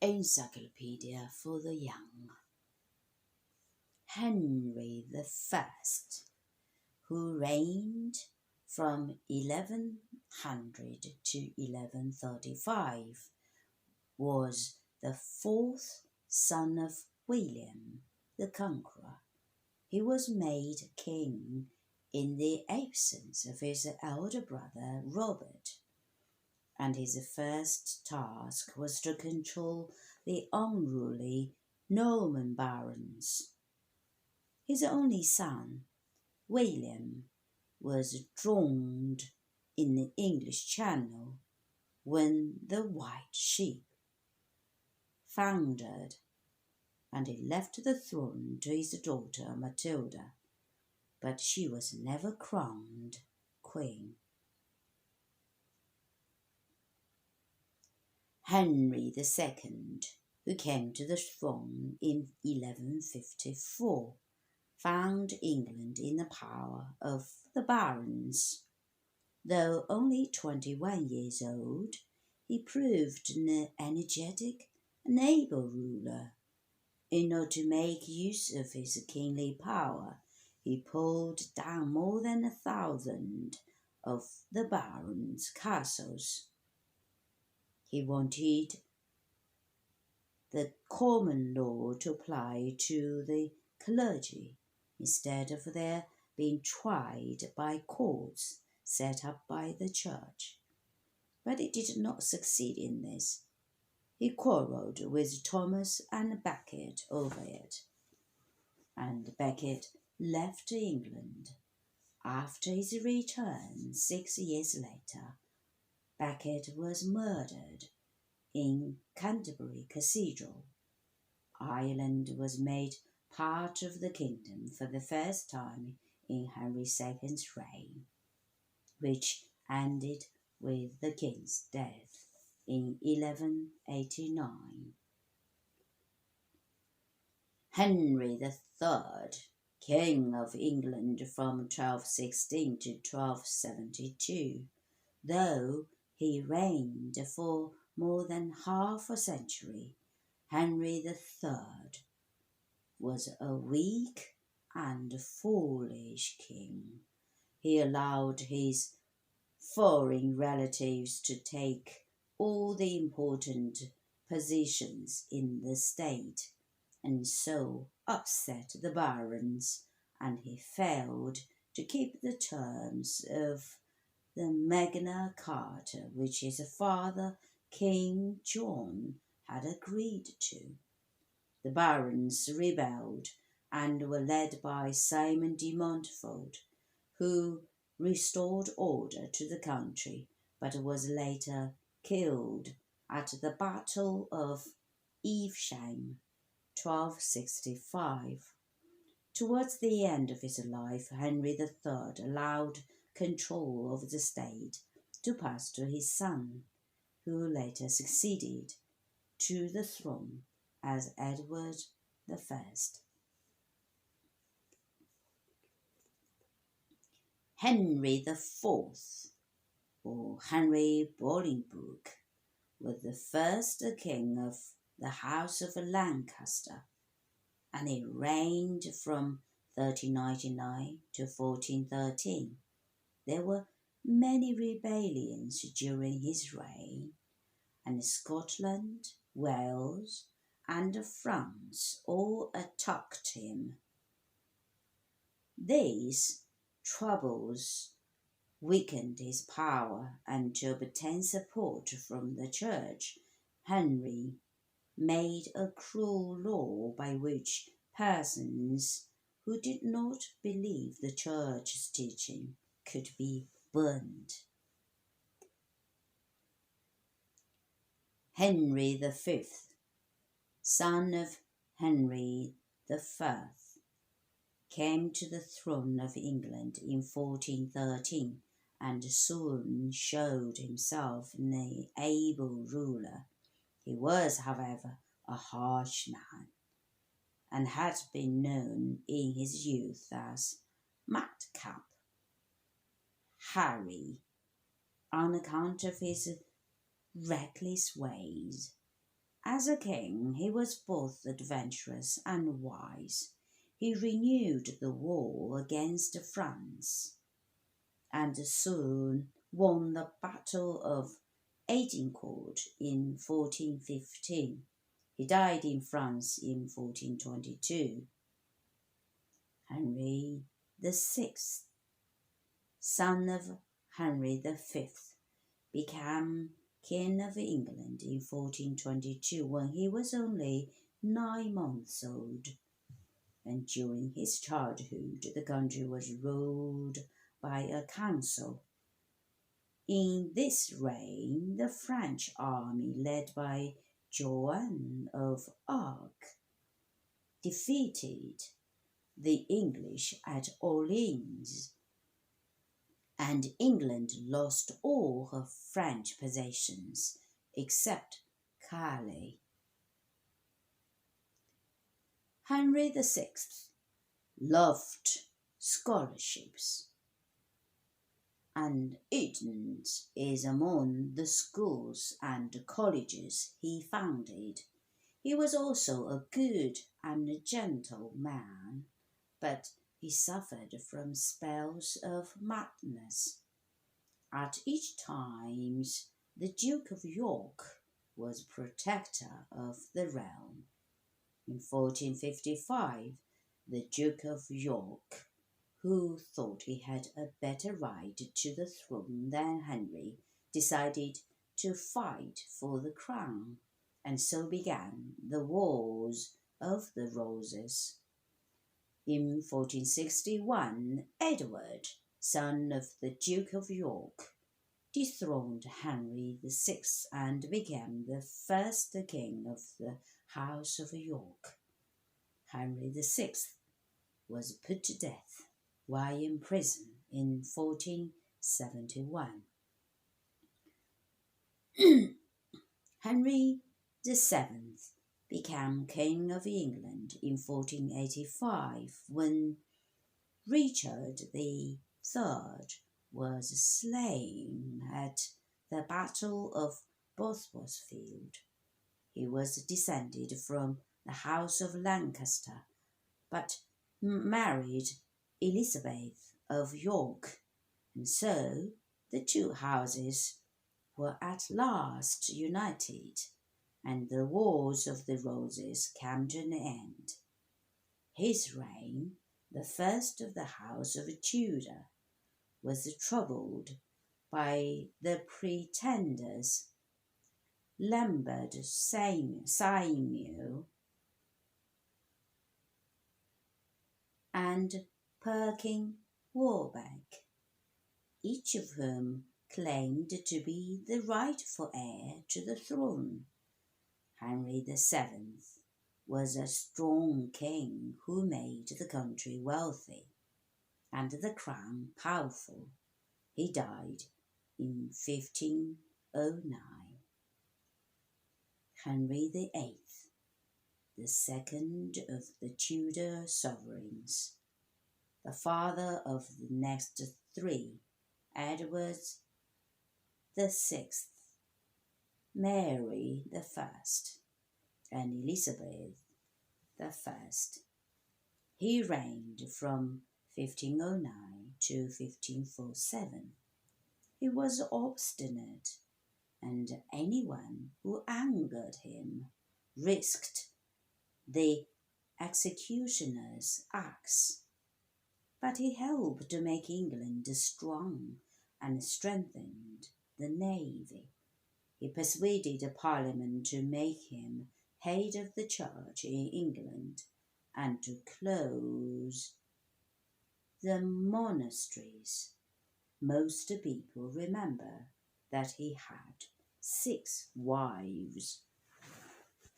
Encyclopedia for the Young. Henry the First, who reigned from 1100 to 1135, was the fourth son of William the Conqueror. He was made king in the absence of his elder brother Robert, and his first task was to control the unruly Norman barons. His only son, William, was drowned in the English Channel when the White Ship foundered, and he left the throne to his daughter Matilda, but she was never crowned queen. Henry II, who came to the throne in 1154, found England in the power of the barons. Though only 21 years old, he proved an energetic and able ruler. In order to make use of his kingly power, he pulled down more than 1,000 of the barons' castles. He wanted the common law to apply to the clergy instead of their being tried by courts set up by the church. But he did not succeed in this. He quarrelled with Thomas and Becket over it, and Becket left England. After his return 6 years later, Becket was murdered in Canterbury Cathedral. Ireland was made part of the kingdom for the first time in Henry II's reign, which ended with the king's death in 1189. Henry III, King of England from 1216 to 1272, though he reigned for more than half a century, Henry III was a weak and foolish king. He allowed his foreign relatives to take all the important positions in the state, and so upset the barons, and he failed to keep the terms of the Magna Carta, which his father, King John, had agreed to. The barons rebelled and were led by Simon de Montfort, who restored order to the country, but was later killed at the Battle of Evesham, 1265. Towards the end of his life, Henry III allowed control of the state to pass to his son, who later succeeded to the throne as Edward I. Henry IV, or Henry Bolingbroke, was the first king of the House of Lancaster, and he reigned from 1399 to 1413. There were many rebellions during his reign, and Scotland, Wales, and France all attacked him. These troubles weakened his power, and to obtain support from the church, Henry made a cruel law by which persons who did not believe the church's teaching could be burned. Henry V, son of Henry I, came to the throne of England in 1413 and soon showed himself an able ruler. He was, however, a harsh man, and had been known in his youth as Madcap Harry on account of his reckless ways. As a king, he was both adventurous and wise. He renewed the war against France and soon won the Battle of Agincourt in 1415. He died in France in 1422. Henry VI, son of Henry V, became King of England in 1422 when he was only 9 months old. And during his childhood, the country was ruled by a council. In this reign, the French army, led by Joan of Arc, defeated the English at Orleans, and England lost all her French possessions except Calais. Henry VI loved scholarships, and Eton is among the schools and colleges he founded. He was also a good and gentle man, but he suffered from spells of madness. At each time, the Duke of York was protector of the realm. In 1455, the Duke of York, who thought he had a better right to the throne than Henry, decided to fight for the crown, and so began the Wars of the Roses. In 1461, Edward, son of the Duke of York, dethroned Henry VI and became the first king of the House of York. Henry VI was put to death while in prison in 1471. Henry VII became King of England in 1485 when Richard III was slain at the Battle of Bosworthfield. He was descended from the House of Lancaster, but married Elizabeth of York, and so the two houses were at last united, and the Wars of the Roses came to an end. His reign, the first of the House of Tudor, was troubled by the pretenders Lambert Seymour and Perkin Warbeck, each of whom claimed to be the rightful heir to the throne. Henry VII was a strong king who made the country wealthy and the crown powerful. He died in 1509. Henry VIII, the second of the Tudor sovereigns, the father of the next three, Edward VI, Mary I, and Elizabeth I. He reigned from 1509 to 1547. He was obstinate, and anyone who angered him risked the executioner's axe. But he helped to make England strong and strengthened the navy. He persuaded the Parliament to make him head of the church in England and to close the monasteries. Most people remember that he had 6 wives